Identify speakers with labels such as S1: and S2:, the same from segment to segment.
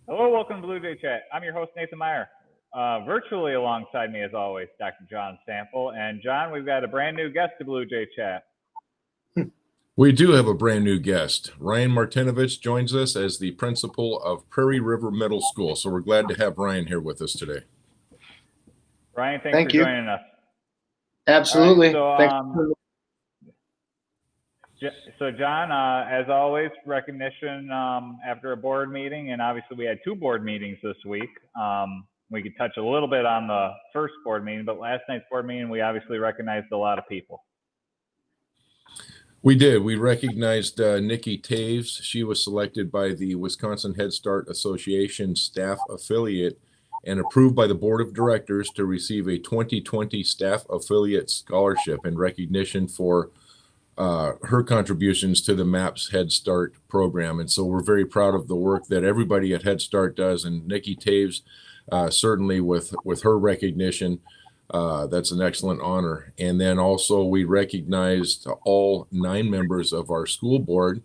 S1: Hello, welcome to Bluejay Chat. I'm your host, Nathan Meyer. Virtually alongside me, as always, Dr. John Sample. And John, we've got a brand new guest to Bluejay Chat.
S2: We do have a brand new guest. Ryan Martinovich joins us as the principal of Prairie River Middle School. So we're glad to have Ryan here with us today.
S1: Ryan, thanks for
S3: Thank you.
S1: joining us.
S3: Absolutely.
S1: All right, so John, as always, recognition after a board meeting, and obviously we had two board meetings this week. We could touch a little bit on the first board meeting, but last night's board meeting, we obviously recognized a lot of people.
S2: We did. We recognized Nikki Taves. She was selected by the Wisconsin Head Start Association staff affiliate and approved by the board of directors to receive a 2020 staff affiliate scholarship in recognition for her contributions to the MAPS Head Start program. And so we're very proud of the work that everybody at Head Start does. And Nikki Taves, certainly with her recognition, that's an excellent honor. And then also we recognized all 9 members of our school board.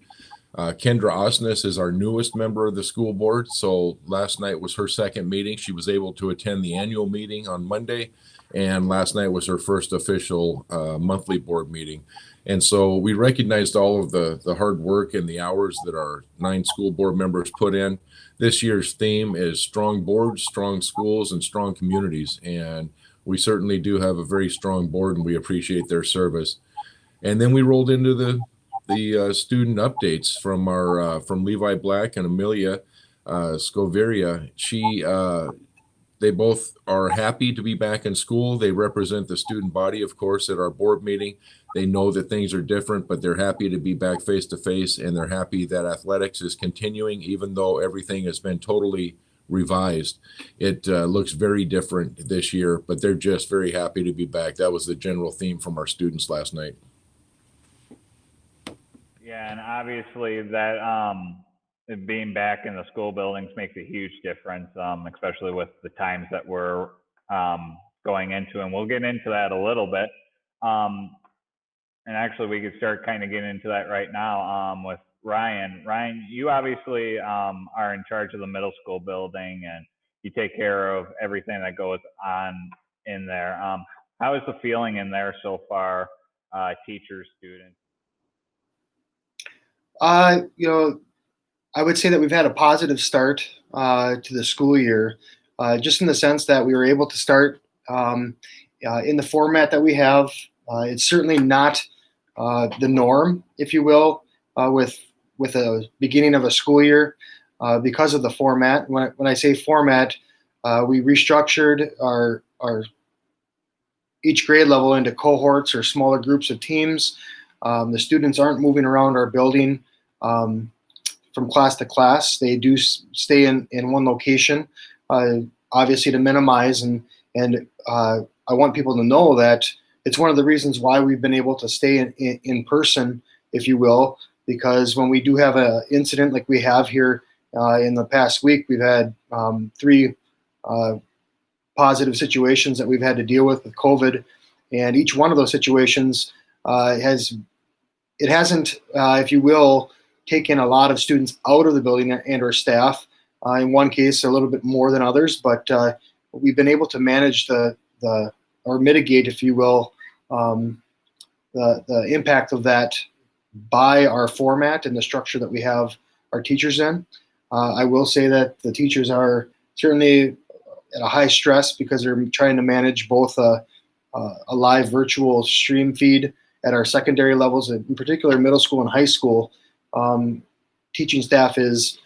S2: Kendra Osnes is our newest member of the school board. So last night was her second meeting. She was able to attend the annual meeting on Monday. And last night was her first official monthly board meeting. And so we recognized all of the hard work and the hours that our 9 school board members put in. This year's theme is strong boards, strong schools, and strong communities. And we certainly do have a very strong board, and we appreciate their service. And then we rolled into the student updates from Levi Black and Amelia Scoveria. They both are happy to be back in school. They represent the student body, of course, at our board meeting. They know that things are different, but they're happy to be back face to face, and they're happy that athletics is continuing, even though everything has been totally revised. It looks very different this year, but they're just very happy to be back. That was the general theme from our students last night.
S1: Yeah, and obviously that being back in the school buildings makes a huge difference, especially with the times that we're going into, and we'll get into that a little bit. And actually, we could start kind of getting into that right now with Ryan. Ryan, you obviously are in charge of the middle school building, and you take care of everything that goes on in there. How is the feeling in there so far, teachers, students?
S3: I would say that we've had a positive start to the school year, just in the sense that we were able to start in the format that we have. It's certainly not the norm, if you will, with a beginning of a school year because of the format. When I say format, we restructured our each grade level into cohorts or smaller groups of teams. The students aren't moving around our building from class to class. They do stay in one location, obviously to minimize. And I want people to know that it's one of the reasons why we've been able to stay in person, if you will, because when we do have an incident like we have here in the past week, we've had 3 positive situations that we've had to deal with COVID. And each one of those situations hasn't, if you will, taken a lot of students out of the building and or staff. In one case, a little bit more than others, but we've been able to manage or mitigate, if you will, the impact of that by our format and the structure that we have our teachers in. I will say that the teachers are certainly at a high stress because they're trying to manage both a live virtual stream feed at our secondary levels, in particular middle school and high school. Teaching staff is,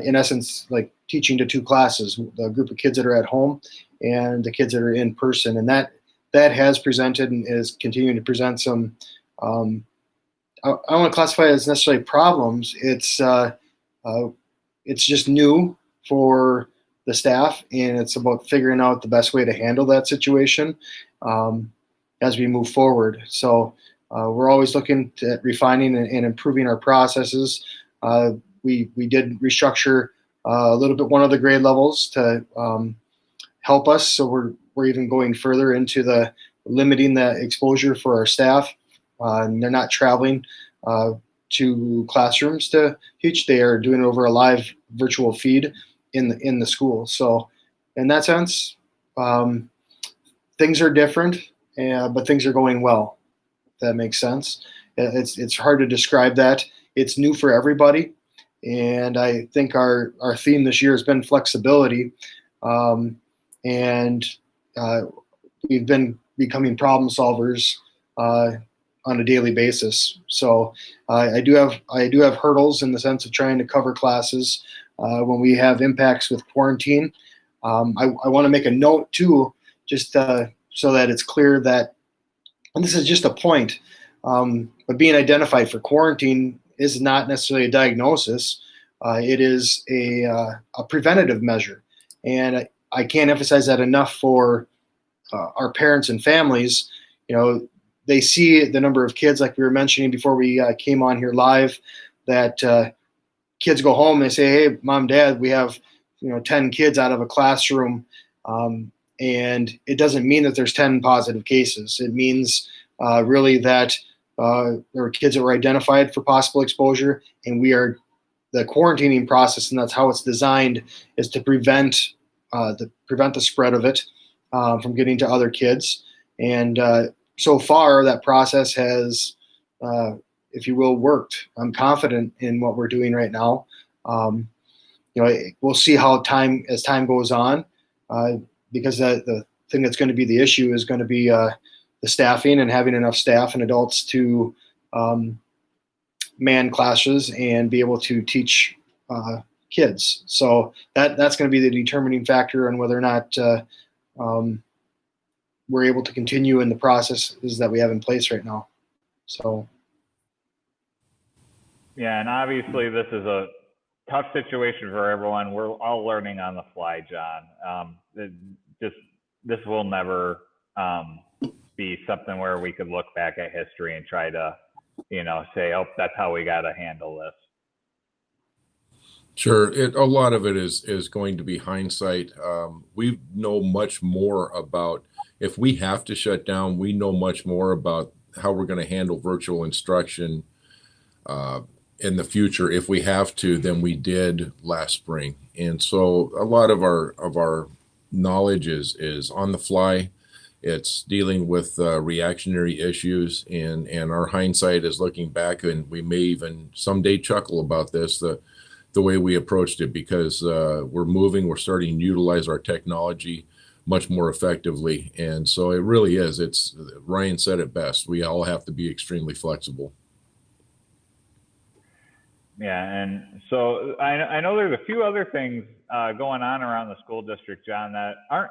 S3: in essence, like teaching to 2 classes, the group of kids that are at home and the kids that are in person. And that has presented and is continuing to present some, I don't want to classify it as necessarily problems. It's just new for the staff, and it's about figuring out the best way to handle that situation as we move forward. So we're always looking at refining and improving our processes. We did restructure a little bit one of the grade levels to help us. So we're even going further into the limiting the exposure for our staff. They're not traveling to classrooms to teach. They are doing it over a live virtual feed. in the school. So in that sense, things are different, but things are going well. If that makes sense. It's hard to describe that. It's new for everybody, and I think our theme this year has been flexibility, and we've been becoming problem solvers on a daily basis. So I do have hurdles in the sense of trying to cover classes when we have impacts with quarantine. I want to make a note too, just so that it's clear that, and this is just a point, but being identified for quarantine is not necessarily a diagnosis. It is a preventative measure, and I can't emphasize that enough for our parents and families. They see the number of kids, like we were mentioning before we came on here live, that kids go home and they say, "Hey, mom, dad, we have 10 kids out of a classroom," and it doesn't mean that there's 10 positive cases. It means really that there were kids that were identified for possible exposure, and the quarantining process, and that's how it's designed, is to prevent the spread of it from getting to other kids. And so far, that process has, if you will, worked. I'm confident in what we're doing right now. We'll see how as time goes on, because the thing that's going to be the issue is going to be the staffing and having enough staff and adults to man classes and be able to teach kids. So that's going to be the determining factor on whether or not we're able to continue in the processes that we have in place right now. So.
S1: Yeah, and obviously this is a tough situation for everyone. We're all learning on the fly, John. This will never be something where we could look back at history and try to, say, "Oh, that's how we got to handle this."
S2: Sure. A lot of it is going to be hindsight. We know much more about, if we have to shut down, we know much more about how we're going to handle virtual instruction in the future if we have to than we did last spring. And so a lot of our knowledge is on the fly. It's dealing with reactionary issues, and our hindsight is looking back, and we may even someday chuckle about this, the way we approached it, because we're starting to utilize our technology much more effectively. And so it really is, Ryan said it best, we all have to be extremely flexible.
S1: Yeah, and so I know there's a few other things going on around the school district, John, that aren't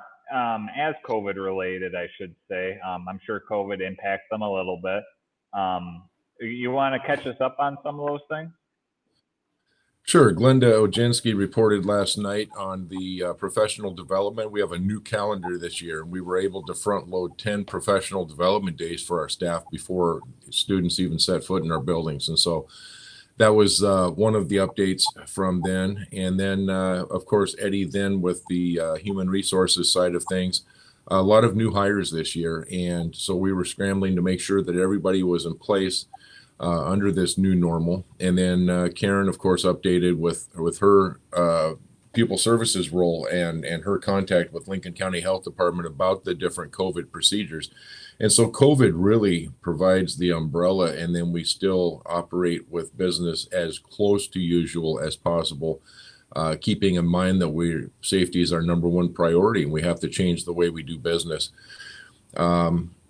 S1: as COVID related, I should say. I'm sure COVID impacts them a little bit. You want to catch us up on some of those things?
S2: Sure. Glenda Ojenski reported last night on the professional development. We have a new calendar this year, and we were able to front load 10 professional development days for our staff before students even set foot in our buildings. And so that was one of the updates from then. And then, of course, Eddie then with the human resources side of things, a lot of new hires this year. And so we were scrambling to make sure that everybody was in place under this new normal. And then Karen, of course, updated with her pupil services role and her contact with Lincoln County Health Department about the different COVID procedures. And so COVID really provides the umbrella, and then we still operate with business as close to usual as possible, keeping in mind that safety is our number one priority, and we have to change the way we do business.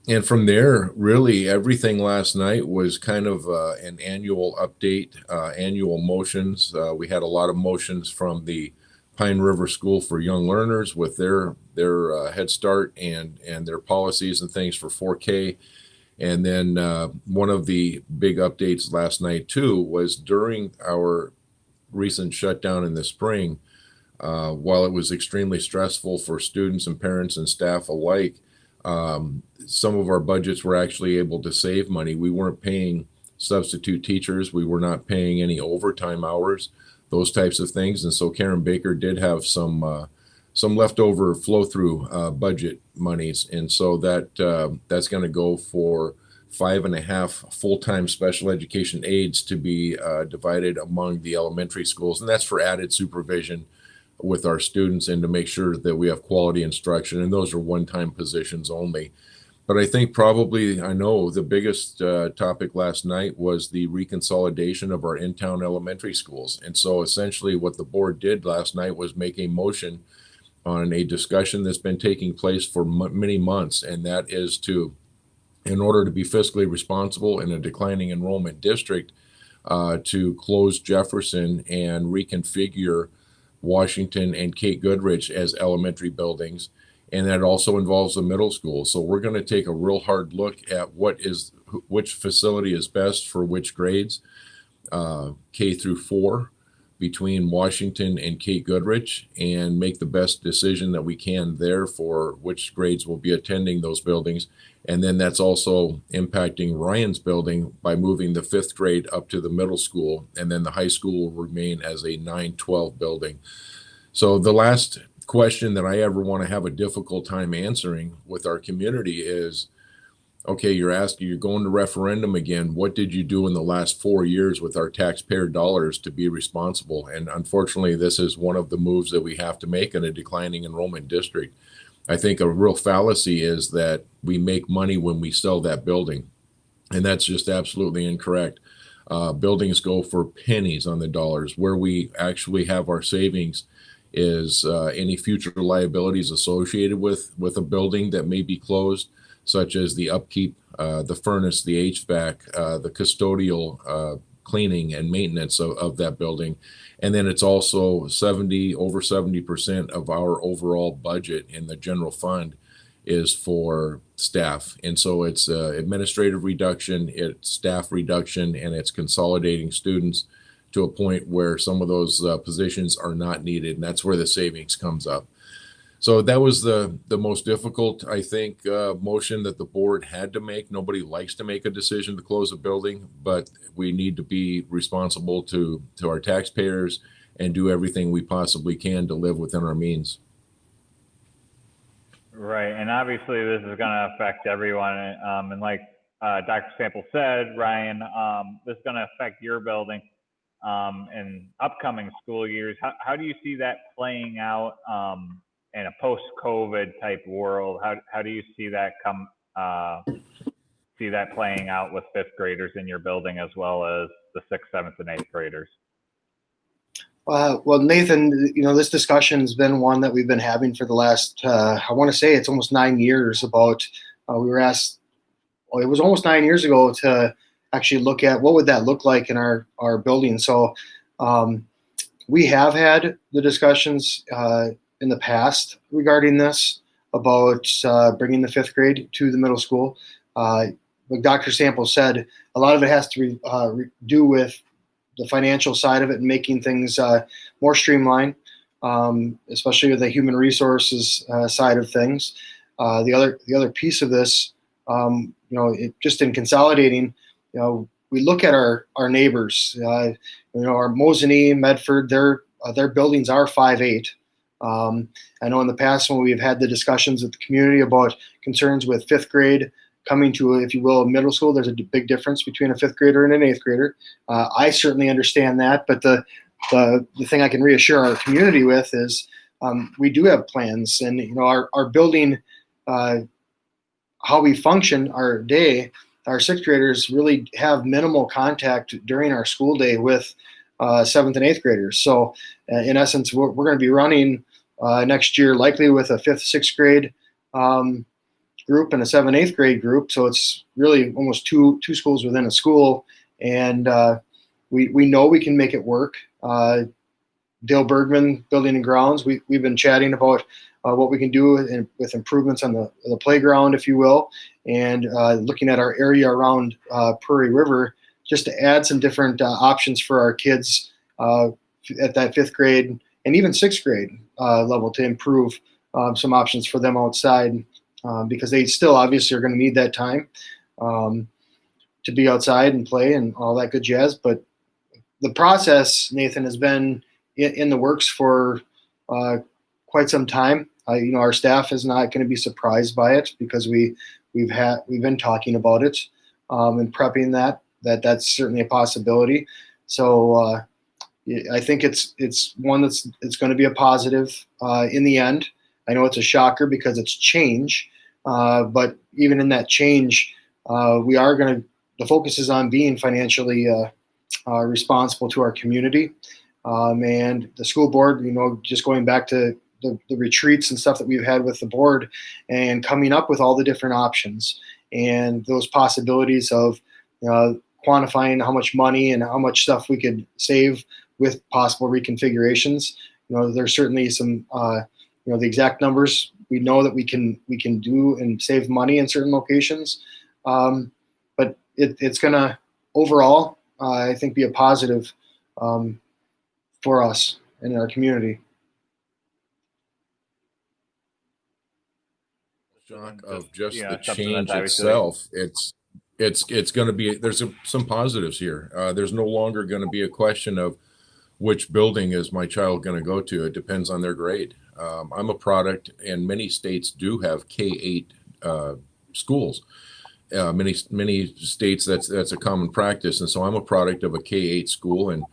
S2: And from there, really everything last night was kind of an annual update, annual motions. We had a lot of motions from the Pine River School for Young Learners with their Head Start and their policies and things for 4K. And then one of the big updates last night too was during our recent shutdown in the spring, while it was extremely stressful for students and parents and staff alike, some of our budgets were actually able to save money. We weren't paying substitute teachers. We were not paying any overtime hours, those types of things. And so Karen Baker did have some leftover flow through budget monies. And so that's going to go for 5.5 full-time special education aides to be divided among the elementary schools. And that's for added supervision with our students and to make sure that we have quality instruction. And those are one-time positions only. But I think probably, I know the biggest topic last night was the reconsolidation of our in-town elementary schools. And so essentially what the board did last night was make a motion on a discussion that's been taking place for many months. And that is to, in order to be fiscally responsible in a declining enrollment district, to close Jefferson and reconfigure Washington and Kate Goodrich as elementary buildings. And that also involves the middle school. So we're going to take a real hard look at which facility is best for which grades, K through 4, between Washington and Kate Goodrich, and make the best decision that we can there for which grades will be attending those buildings. And then that's also impacting Ryan's building by moving the 5th grade up to the middle school, and then the high school will remain as a 9-12 building. So the last question that I ever want to have a difficult time answering with our community is, okay, you're going to referendum again. What did you do in the last 4 years with our taxpayer dollars to be responsible? And unfortunately, this is one of the moves that we have to make in a declining enrollment district. I think a real fallacy is that we make money when we sell that building. And that's just absolutely incorrect. Buildings go for pennies on the dollars. Where we actually have our savings is any future liabilities associated with a building that may be closed, such as the upkeep, the furnace, the HVAC, the custodial cleaning and maintenance of that building. And then it's also over 70% of our overall budget in the general fund is for staff. And so it's administrative reduction, it's staff reduction, and it's consolidating students to a point where some of those positions are not needed. And that's where the savings comes up. So that was the most difficult, I think, motion that the board had to make. Nobody likes to make a decision to close a building, but we need to be responsible to our taxpayers and do everything we possibly can to live within our means.
S1: Right, and obviously this is going to affect everyone. And like Dr. Sample said, Ryan, this is going to affect your building in upcoming school years. How do you see that playing out in a post-COVID type world? How do you see that playing out with 5th graders in your building as well as the 6th, 7th, and 8th graders?
S3: Well, Nathan, this discussion has been one that we've been having for the last, I want to say it's almost 9 years about, we were asked, it was almost 9 years ago to actually look at what would that look like in our building. So we have had the discussions in the past regarding this about bringing the 5th grade to the middle school. Like Dr. Sample said, a lot of it has to do with the financial side of it and making things more streamlined, especially with the human resources side of things. The other piece of this, just in consolidating, we look at our neighbors. Our Mosinee, Medford, their buildings are 5'8". I know in the past when we've had the discussions with the community about concerns with 5th grade coming to, if you will, a middle school, there's a big difference between a 5th grader and an 8th grader. I certainly understand that, but the thing I can reassure our community with is we do have plans, and our building, how we function our day, our 6th graders really have minimal contact during our school day with 7th and 8th graders. So in essence, we're going to be running next year likely with a 5th, 6th grade group and a 7th, 8th grade group. So it's really almost two schools within a school. And we know we can make it work. Dale Bergman, Building and Grounds, we've been chatting about what we can do with improvements on the playground, if you will, and looking at our area around Prairie River, just to add some different options for our kids at that 5th grade and even 6th grade level to improve some options for them outside, because they still obviously are going to need that time to be outside and play and all that good jazz. But the process, Nathan, has been in the works for quite some time. Our staff is not going to be surprised by it because we've been talking about it and prepping that's certainly a possibility. So I think it's one it's going to be a positive in the end. I know it's a shocker because it's change, but even in that change, we are going to. The focus is on being financially responsible to our community, and the school board. Just going back to the retreats and stuff that we've had with the board, and coming up with all the different options and those possibilities of quantifying how much money and how much stuff we could save with possible reconfigurations. There's certainly some, the exact numbers we know that we can do and save money in certain locations. But it's going to overall, I think, be a positive for us and our community.
S2: Shock of just
S1: Yeah,
S2: the
S1: something that's
S2: change
S1: obviously-
S2: itself. It's going to be, there's some positives here. There's no longer going to be a question of which building is my child going to go to. It depends on their grade. I'm a product, and many states do have K-8 schools. Many states that's a common practice, and so I'm a product of a K-8 school, and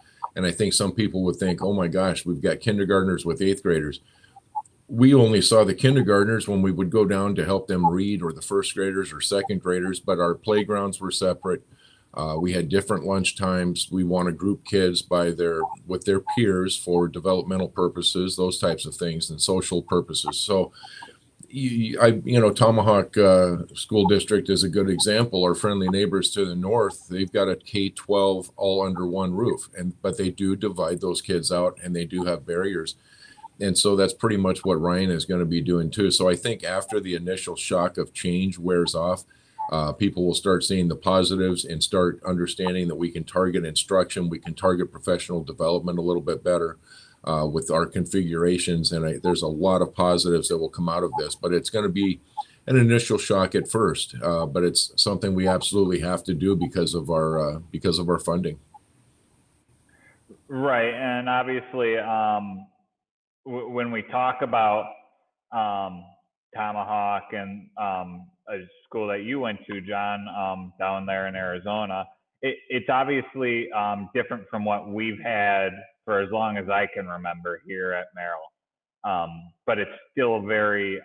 S2: I think some people would think, oh my gosh, we've got kindergartners with 8th graders. We only saw the kindergartners when we would go down to help them read, or the 1st graders or 2nd graders, but our playgrounds were separate. We had different lunch times. We want to group kids with their peers for developmental purposes, those types of things, and social purposes. So, Tomahawk School District is a good example. Our friendly neighbors to the north, they've got a K-12 all under one roof, but they do divide those kids out, and they do have barriers. And so that's pretty much what Ryan is going to be doing too. So I think after the initial shock of change wears off, people will start seeing the positives and start understanding that we can target instruction, we can target professional development a little bit better with our configurations. And there's a lot of positives that will come out of this, but it's going to be an initial shock at first. But it's something we absolutely have to do because of our funding.
S1: Right, and obviously, when we talk about Tomahawk and a school that you went to, John, down there in Arizona, it's obviously different from what we've had for as long as I can remember here at Merrill. But it's still a very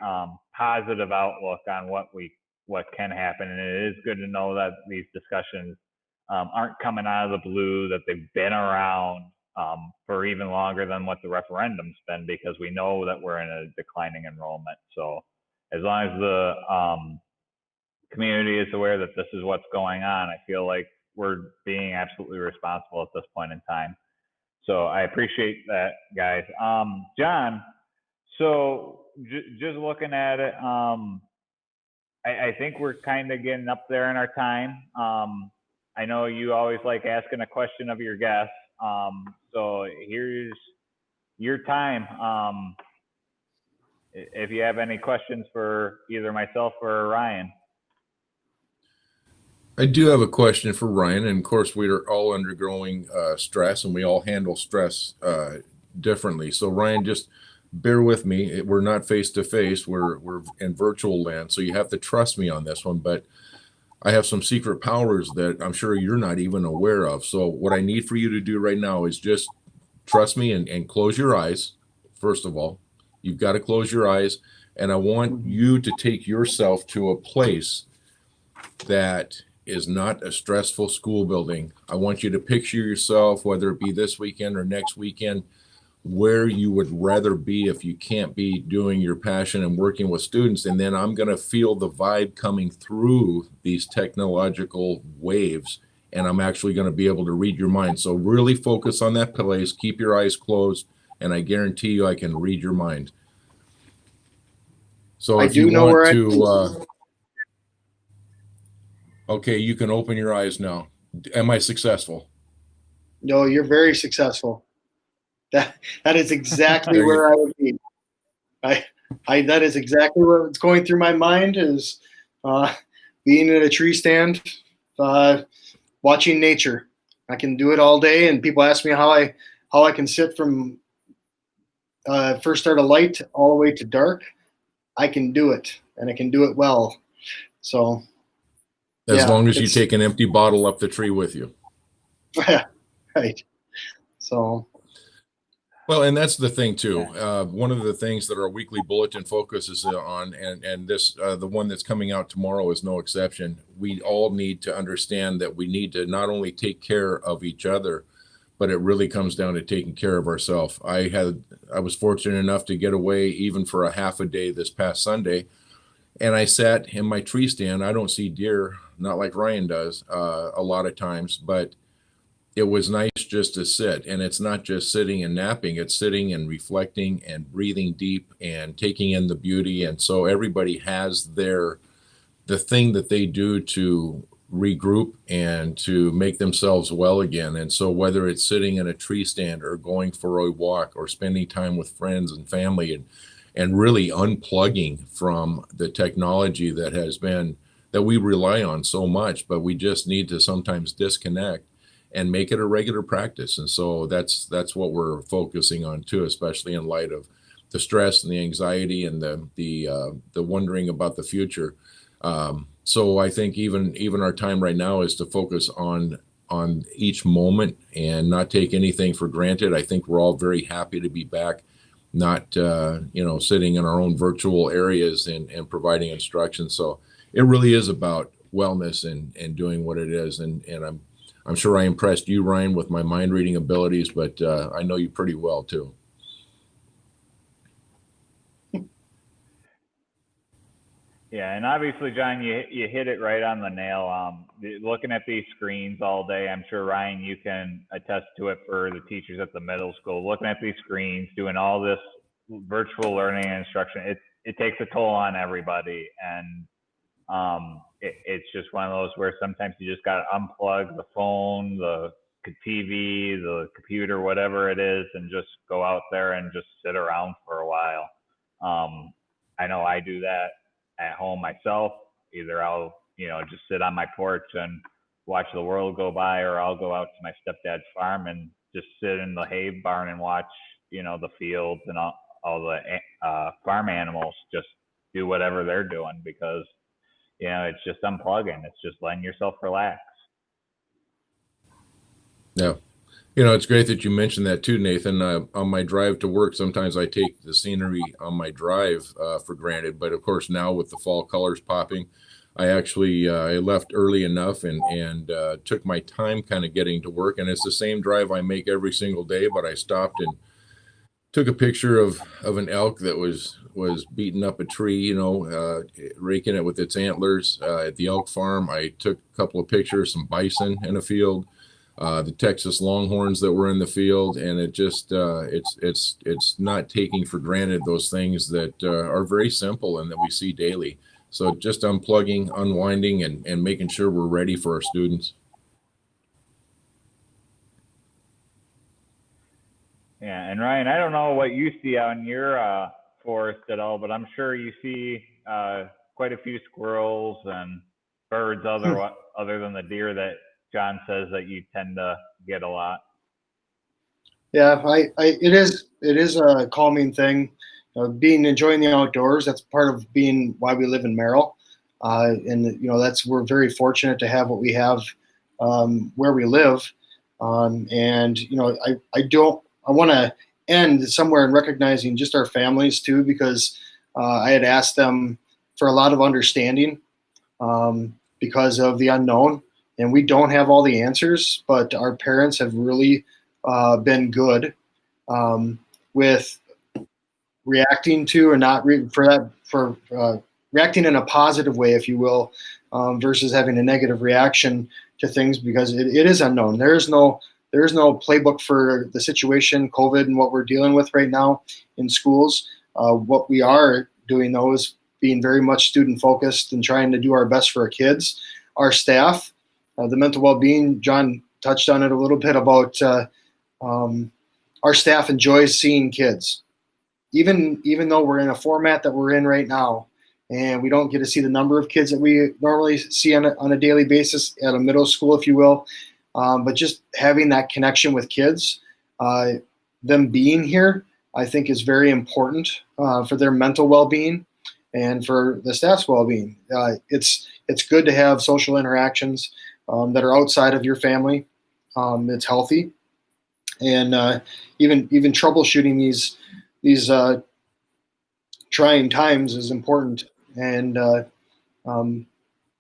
S1: positive outlook on what can happen, and it is good to know that these discussions aren't coming out of the blue, that they've been around for even longer than what the referendum's been, because we know that we're in a declining enrollment. So as long as the community is aware that this is what's going on, I feel like we're being absolutely responsible at this point in time. So I appreciate that, guys. John, so just looking at it, I think we're kind of getting up there in our time. I know you always like asking a question of your guests. So here's your time. If you have any questions for either myself or Ryan.
S2: I do have a question for Ryan, and of course we are all undergoing stress, and we all handle stress differently. So Ryan, just bear with me. We're not face to face. We're in virtual land, so you have to trust me on this one. But I have some secret powers that I'm sure you're not even aware of. So what I need for you to do right now is just trust me and close your eyes. First of all, you've got to close your eyes, and I want you to take yourself to a place that is not a stressful school building. I want you to picture yourself, whether it be this weekend or next weekend, where you would rather be if you can't be doing your passion and working with students. And then I'm going to feel the vibe coming through these technological waves, and I'm actually going to be able to read your mind. So really focus on that place, keep your eyes closed, and I guarantee you I can read your mind. So if you want to, okay, you can open your eyes now. Am I successful?
S3: No, you're very successful. That is exactly where I would be. That is exactly what's going through my mind, is being at a tree stand, watching nature. I can do it all day, and people ask me how I can sit from first start of light all the way to dark. I can do it, and I can do it well. So
S2: as long as you take an empty bottle up the tree with you.
S3: Right. So
S2: Well, and that's the thing too.
S1: Yeah.
S2: One of the things that our weekly bulletin focuses on, and this the one that's coming out tomorrow is no exception. We all need to understand that we need to not only take care of each other, but it really comes down to taking care of ourselves. I was fortunate enough to get away even for a half a day this past Sunday, and I sat in my tree stand. I don't see deer, not like Ryan does, a lot of times, but it was nice just to sit. And it's not just sitting and napping, it's sitting and reflecting and breathing deep and taking in the beauty. And so everybody has the thing that they do to regroup and to make themselves well again. And so whether it's sitting in a tree stand or going for a walk or spending time with friends and family, and really unplugging from the technology that we rely on so much, but we just need to sometimes disconnect and make it a regular practice. And so that's what we're focusing on too, especially in light of the stress and the anxiety and the wondering about the future. So I think even our time right now is to focus on each moment and not take anything for granted. I think we're all very happy to be back, not sitting in our own virtual areas and providing instruction. So it really is about wellness and doing what it is. And I'm sure I impressed you, Ryan, with my mind reading abilities, but I know you pretty well too.
S1: Yeah, and obviously, John, you hit it right on the nail. Looking at these screens all day, I'm sure Ryan, you can attest to it for the teachers at the middle school. Looking at these screens, doing all this virtual learning and instruction, it takes a toll on everybody, and it's just one of those where sometimes you just got to unplug the phone, the TV, the computer, whatever it is, and just go out there and just sit around for a while. I know I do that at home myself. Either I'll, just sit on my porch and watch the world go by, or I'll go out to my stepdad's farm and just sit in the hay barn and watch, the fields and all the farm animals just do whatever they're doing, because it's just unplugging. It's just letting yourself relax.
S2: Yeah. It's great that you mentioned that too, Nathan. On my drive to work, sometimes I take the scenery on my drive for granted. But of course, now with the fall colors popping, I actually I left early enough and took my time kind of getting to work. And it's the same drive I make every single day, but I stopped and took a picture of an elk that was beating up a tree, raking it with its antlers at the elk farm. I took a couple of pictures, some bison in a field, the Texas Longhorns that were in the field, and it just it's not taking for granted those things that are very simple and that we see daily. So just unplugging, unwinding, and making sure we're ready for our students.
S1: Yeah, and Ryan, I don't know what you see out in your forest at all, but I'm sure you see quite a few squirrels and birds other than the deer that John says that you tend to get a lot.
S3: Yeah, it is a calming thing. Enjoying the outdoors. That's part of being why we live in Merrill, and we're very fortunate to have what we have where we live. And I want to end somewhere in recognizing just our families too, because I had asked them for a lot of understanding because of the unknown, and we don't have all the answers, but our parents have really been good with reacting to, and not reacting in a positive way, if you will, versus having a negative reaction to things, because it is unknown. There is no playbook for the situation, COVID, and what we're dealing with right now in schools. What we are doing, though, is being very much student focused and trying to do our best for our kids, our staff, the mental well-being. John touched on it a little bit about our staff enjoys seeing kids, even though we're in a format that we're in right now, and we don't get to see the number of kids that we normally see on a daily basis at a middle school, if you will. But just having that connection with kids, them being here, I think is very important for their mental well-being and for the staff's well-being. It's good to have social interactions that are outside of your family. It's healthy. and even troubleshooting these trying times is important. And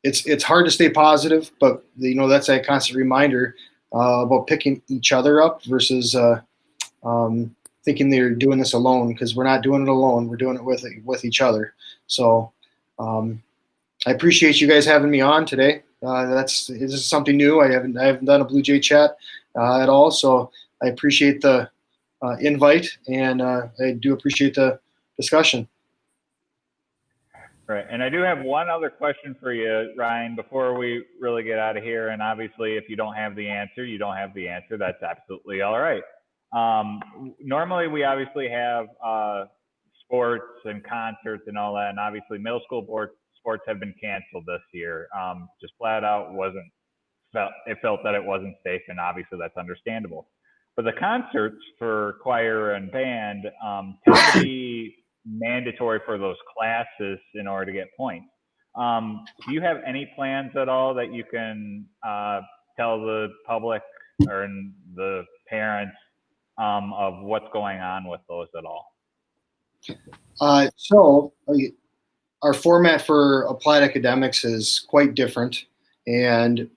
S3: it's hard to stay positive, but that's a constant reminder about picking each other up versus thinking they're doing this alone, because we're not doing it alone. We're doing it with each other. So I appreciate you guys having me on today. This is something new. I haven't done a Bluejay chat at all, so I appreciate the invite, and I do appreciate the discussion.
S1: Right. And I do have one other question for you, Ryan, before we really get out of here. And obviously, if you don't have the answer, you don't have the answer. That's absolutely all right. Normally, we obviously have sports and concerts and all that. And obviously, middle school sports have been canceled this year. Just flat out it felt that it wasn't safe. And obviously, that's understandable. But the concerts for choir and band tend to be mandatory for those classes in order to get points. Do you have any plans at all that you can tell the public or the parents of what's going on with those at all?
S3: So our format for applied academics is quite different, and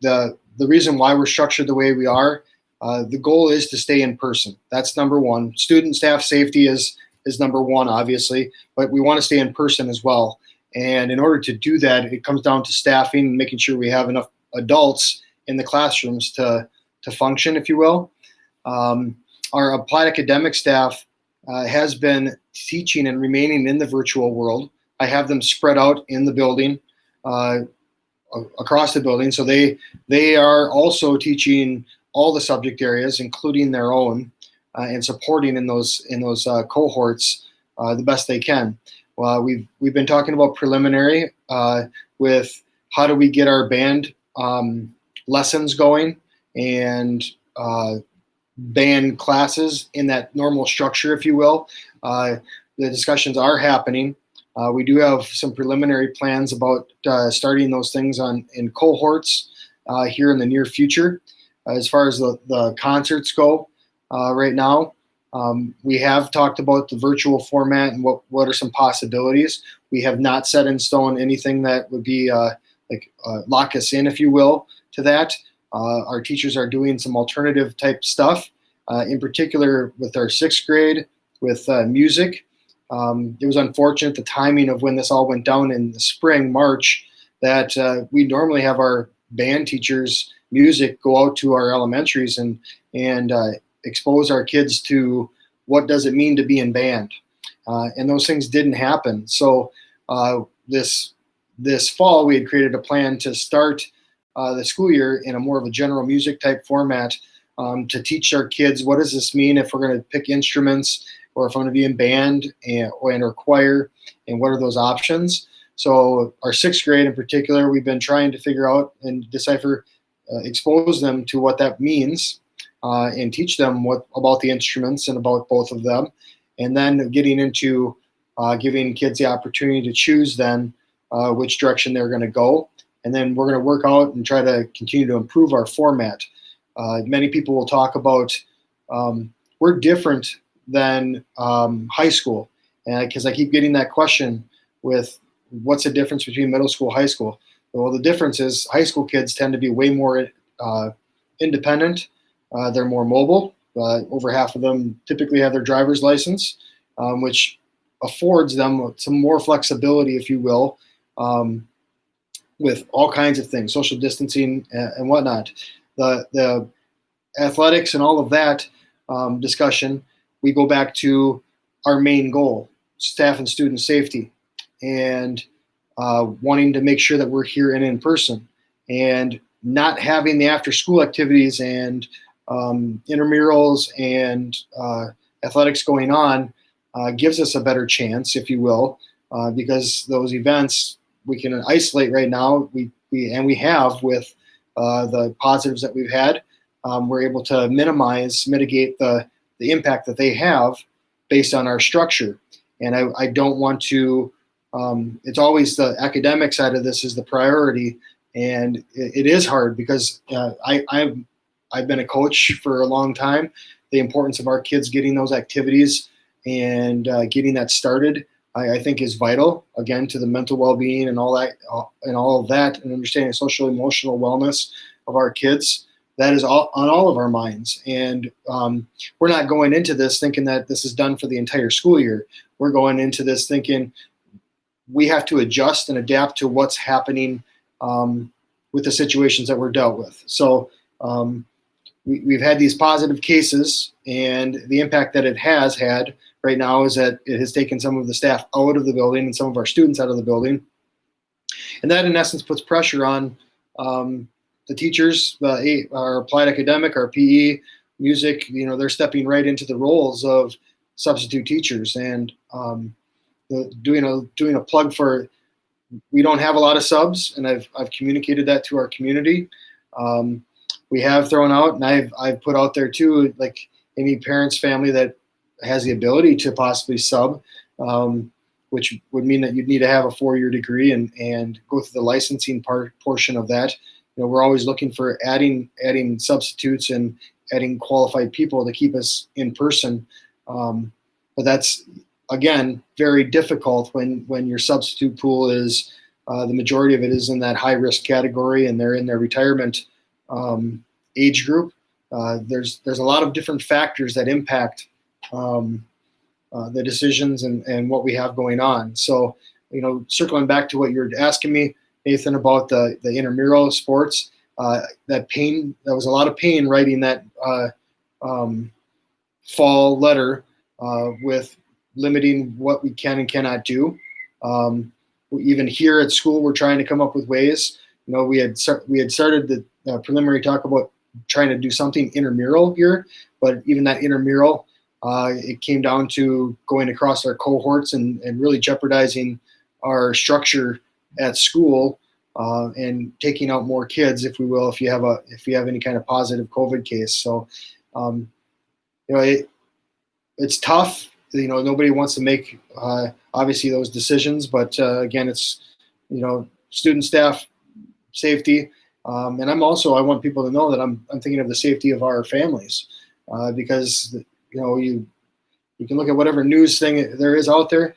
S3: the reason why we're structured the way we are, the goal is to stay in person. That's number one. Student staff safety is number one, obviously, but we want to stay in person as well. And in order to do that, it comes down to staffing and making sure we have enough adults in the classrooms to function, if you will. Our applied academic staff has been teaching and remaining in the virtual world. I have them spread out in the building, across the building. So they are also teaching all the subject areas, including their own, and supporting in those cohorts the best they can. We've been talking about preliminary with how do we get our band lessons going and band classes in that normal structure, if you will. The discussions are happening. We do have some preliminary plans about starting those things in cohorts here in the near future. As far as the concerts go, right now, we have talked about the virtual format and what are some possibilities. We have not set in stone anything that would be lock us in, if you will, to that. Our teachers are doing some alternative type stuff, in particular with our 6th grade with music. It was unfortunate the timing of when this all went down in the spring, March, that we normally have our band teachers music go out to our elementaries and expose our kids to what does it mean to be in band, and those things didn't happen. So this fall we had created a plan to start the school year in a more of a general music type format, to teach our kids what does this mean if we're going to pick instruments, or if I'm going to be in band or choir, and what are those options. So our 6th grade in particular, we've been trying to figure out and decipher, expose them to what that means, and teach them about the instruments and about both of them, and then getting into giving kids the opportunity to choose then which direction they're going to go, and then we're going to work out and try to continue to improve our format. Many people will talk about we're different than high school, and because I keep getting that question with what's the difference between middle school, high school. Well, the difference is high school kids tend to be way more independent. They're more mobile. Over half of them typically have their driver's license, which affords them some more flexibility, if you will, with all kinds of things, social distancing and whatnot. The athletics and all of that discussion, we go back to our main goal, staff and student safety, and wanting to make sure that we're here and in person, and not having the after school activities and intramurals and athletics going on gives us a better chance, if you will, because those events we can isolate right now. We have with the positives that we've had, we're able to mitigate the impact that they have based on our structure. And I don't want to. It's always the academic side of this is the priority, and it is hard because I've been a coach for a long time. The importance of our kids getting those activities and getting that started, I think, is vital, again, to the mental well-being and all that, and understanding social emotional wellness of our kids. That is all on all of our minds. And we're not going into this thinking that this is done for the entire school year. We're going into this thinking we have to adjust and adapt to what's happening with the situations that we're dealt with. So we've had these positive cases, and the impact that it has had right now is that it has taken some of the staff out of the building and some of our students out of the building. And that, in essence, puts pressure on the teachers, our applied academic, our PE, music. They're stepping right into the roles of substitute teachers. And doing a plug for, we don't have a lot of subs, and I've communicated that to our community. We have thrown out, and I've put out there too, like any parent's family that has the ability to possibly sub, which would mean that you'd need to have a 4-year degree and go through the licensing portion of that. We're always looking for adding substitutes and adding qualified people to keep us in person. But that's, again, very difficult when your substitute pool is the majority of it is in that high risk category, and they're in their retirement age group. There's a lot of different factors that impact the decisions and what we have going on. So, circling back to what you're asking me, Nathan, about the intramural sports, that was a lot of pain writing that fall letter with limiting what we can and cannot do. Even here at school, we're trying to come up with ways. We had started the preliminary talk about trying to do something intramural here, but even that intramural, it came down to going across our cohorts and really jeopardizing our structure at school and taking out more kids, if we will, if you have any kind of positive COVID case. So, it's tough. Nobody wants to make obviously those decisions, but again, it's student, staff, safety, and I want people to know that I'm thinking of the safety of our families, because you can look at whatever news thing there is out there.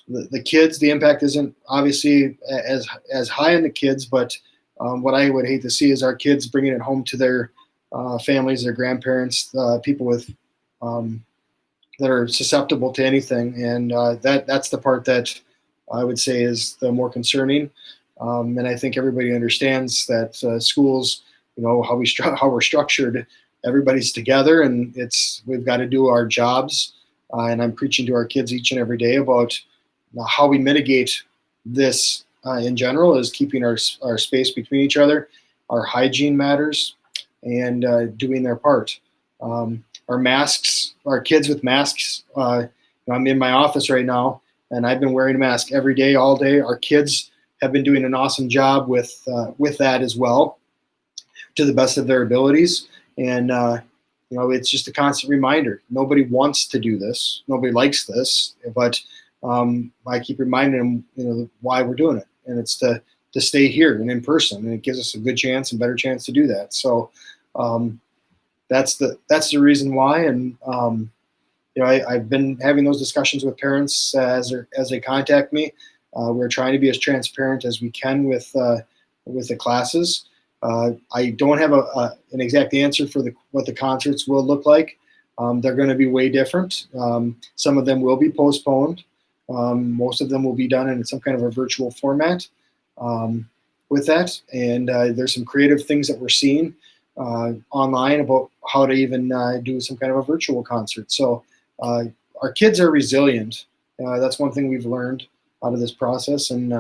S3: The kids, the impact isn't obviously as high on the kids, but what I would hate to see is our kids bringing it home to their families, their grandparents, people with that are susceptible to anything, and that's the part that I would say is the more concerning. And I think everybody understands that schools, how we're structured, everybody's together, and we've got to do our jobs. And I'm preaching to our kids each and every day about how we mitigate this in general is keeping our space between each other. Our hygiene matters, and doing their part. Our masks, our kids with masks. I'm in my office right now, and I've been wearing a mask every day, all day. Our kids have been doing an awesome job with that as well, to the best of their abilities. And it's just a constant reminder. Nobody wants to do this. Nobody likes this, but I keep reminding them, why we're doing it, and it's to stay here and in person, and it gives us a good chance and better chance to do that. So that's the reason why. And I've been having those discussions with parents as they contact me. We're trying to be as transparent as we can with the classes. I don't have an exact answer for what the concerts will look like. They're going to be way different. Some of them will be postponed. Most of them will be done in some kind of a virtual format with that. And there's some creative things that we're seeing online about how to even do some kind of a virtual concert. So our kids are resilient. That's one thing we've learned out of this process, and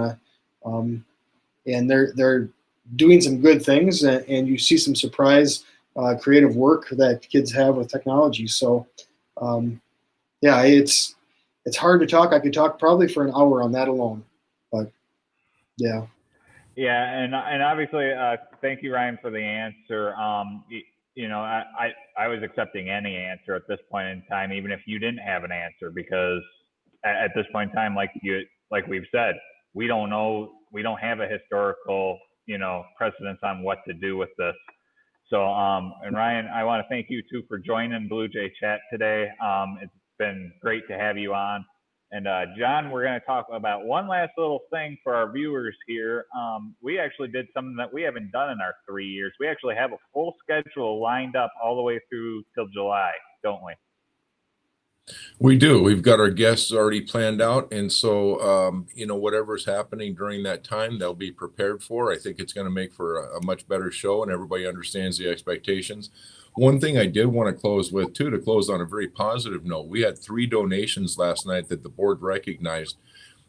S3: they're doing some good things, and you see some surprise creative work that kids have with technology. So it's hard to talk. I could talk probably for an hour on that alone, but yeah.
S1: Yeah, and obviously, thank you, Ryan, for the answer. I was accepting any answer at this point in time, even if you didn't have an answer, because at this point in time, like we've said, we don't know, we don't have a historical, precedence on what to do with this. So, and Ryan, I want to thank you too for joining Bluejay Chat today. It's been great to have you on. And John, we're going to talk about one last little thing for our viewers here. We actually did something that we haven't done in our 3 years. We actually have a full schedule lined up all the way through till July, don't we?
S2: We do. We've got our guests already planned out. And so, whatever's happening during that time, they'll be prepared for. I think it's going to make for a much better show and everybody understands the expectations. One thing I did want to close with, too, to close on a very positive note, we had 3 donations last night that the board recognized.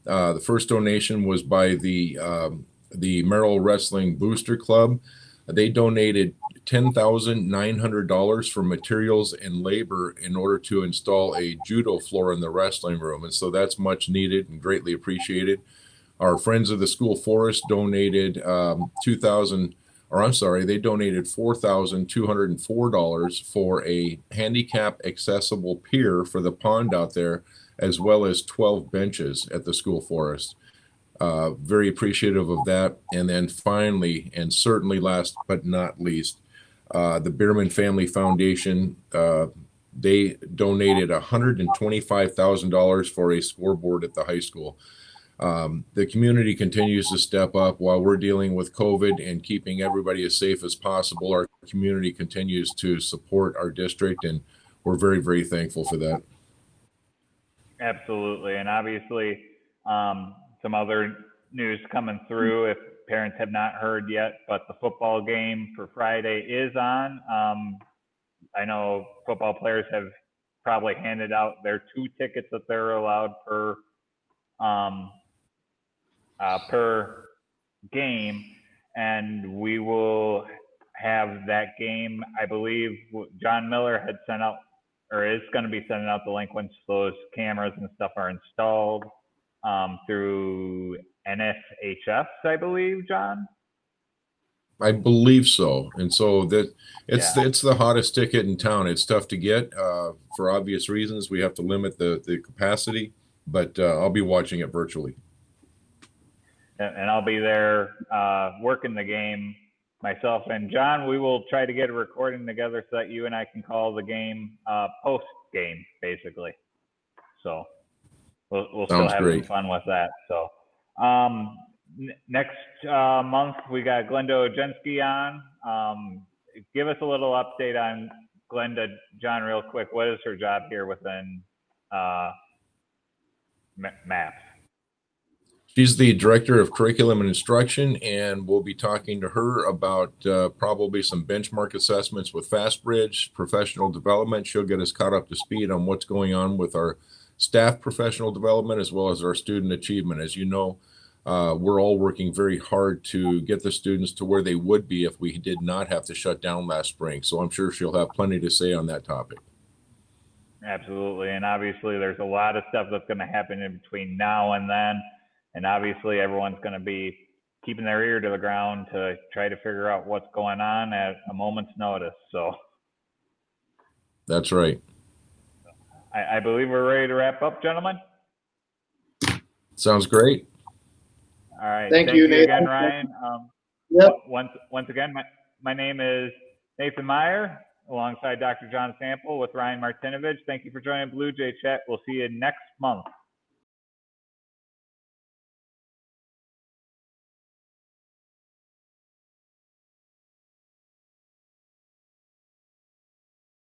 S2: The first donation was by the Merrill Wrestling Booster Club. They donated $10,900 for materials and labor in order to install a judo floor in the wrestling room. And so that's much needed and greatly appreciated. Our friends of the school forest donated they donated $4,204 for a handicap accessible pier for the pond out there, as well as 12 benches at the school forest. Very appreciative of that. And then finally, and certainly last but not least, the Bierman Family Foundation, they donated $125,000 for a scoreboard at the high school. The community continues to step up while we're dealing with COVID and keeping everybody as safe as possible. Our community continues to support our district, and we're very, very thankful for that.
S1: Absolutely. And obviously, some other news coming through if parents have not heard yet, but the football game for Friday is on. I know football players have probably handed out their 2 tickets that they're allowed per game, and we will have that game. I believe John Miller had sent out, or is going to be sending out the link once those cameras and stuff are installed through NFHS, I believe, John.
S2: I believe so. And so that it's the hottest ticket in town. It's tough to get for obvious reasons. We have to limit the capacity, but I'll be watching it virtually.
S1: And I'll be there working the game myself. And John, we will try to get a recording together so that you and I can call the game post game, basically. So we'll still have some fun with that. So next month we got Glenda Ojensky on. Give us a little update on Glenda, John, real quick. What is her job here within MAPS?
S2: She's the director of curriculum and instruction, and we'll be talking to her about probably some benchmark assessments with FastBridge, professional development. She'll get us caught up to speed on what's going on with our staff professional development as well as our student achievement. As you know, we're all working very hard to get the students to where they would be if we did not have to shut down last spring. So I'm sure she'll have plenty to say on that topic.
S1: Absolutely. And obviously there's a lot of stuff that's going to happen in between now and then. And obviously everyone's going to be keeping their ear to the ground to try to figure out what's going on at a moment's notice. So
S2: that's right.
S1: I believe we're ready to wrap up, gentlemen.
S2: Sounds great.
S1: All right.
S3: Thank you, Nathan.
S1: Again, Ryan.
S3: Yep.
S1: Once again, my name is Nathan Meyer, alongside Dr. John Sample with Ryan Martinovich. Thank you for joining Bluejay Chat. We'll see you next month.